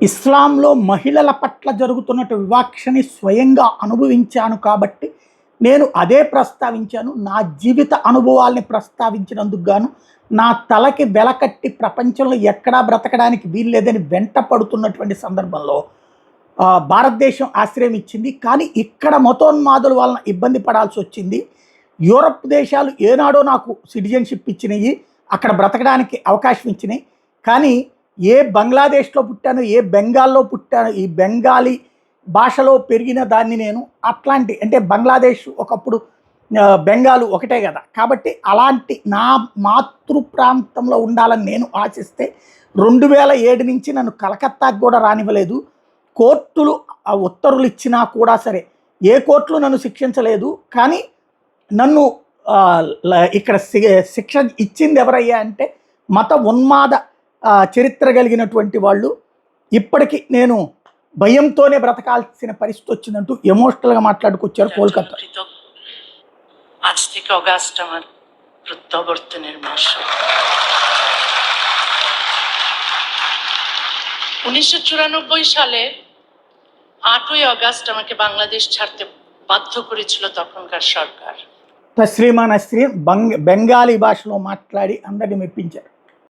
ఇస్లాంలో మహిళల పట్ల జరుగుతున్నట్టు వివక్షని స్వయంగా అనుభవించాను కాబట్టి నేను అదే ప్రస్తావించాను. నా జీవిత అనుభవాల్ని ప్రస్తావించినందుకు గాను నా తలకి వెలకట్టి ప్రపంచంలో ఎక్కడా బ్రతకడానికి వీల్లేదని వెంట పడుతున్నటువంటి సందర్భంలో భారతదేశం ఆశ్రయం ఇచ్చింది. కానీ ఇక్కడ మతోన్మాదుల వలన ఇబ్బంది పడాల్సి వచ్చింది. యూరప్ దేశాలు ఏనాడో నాకు సిటిజన్షిప్ ఇచ్చినాయి, అక్కడ బ్రతకడానికి అవకాశం ఇచ్చినాయి. కానీ ఏ బంగ్లాదేశ్లో పుట్టాను, ఏ బెంగాల్లో పుట్టాను, ఈ బెంగాలీ భాషలో పెరిగిన దాన్ని నేను అట్లాంటి అంటే బంగ్లాదేశ్ ఒకప్పుడు బెంగాలు ఒకటే కదా. కాబట్టి అలాంటి నా మాతృ ప్రాంతంలో ఉండాలని నేను ఆశిస్తే 2007 నుంచి నన్ను కలకత్తాకు కూడా రానివ్వలేదు. కోర్టులు ఉత్తర్వులు ఇచ్చినా కూడా సరే ఏ కోర్టులు నన్ను శిక్షించలేదు. కానీ నన్ను ఇక్కడ శిక్ష ఇచ్చింది ఎవరయ్యా అంటే మత ఉన్మాద చరిత్ర కలిగినటువంటి వాళ్ళు. ఇప్పటికీ నేను భయంతోనే బ్రతకాల్సిన పరిస్థితి వచ్చిందంటూ ఎమోషనల్గా మాట్లాడుకొచ్చారు కోల్కతా. আজ থেকে অগাস্ট আমার প্রত্যাবর্তনের মাস। 1994 সালে 8ই অগাস্ট আমাকে বাংলাদেশ ছাড়তে বাধ্য করেছিল তখনকার সরকার। తస్రీమా నస్రీన్ బెంగాలీ భాషలో మాట్లాడి అందరిని మెప్పించారు.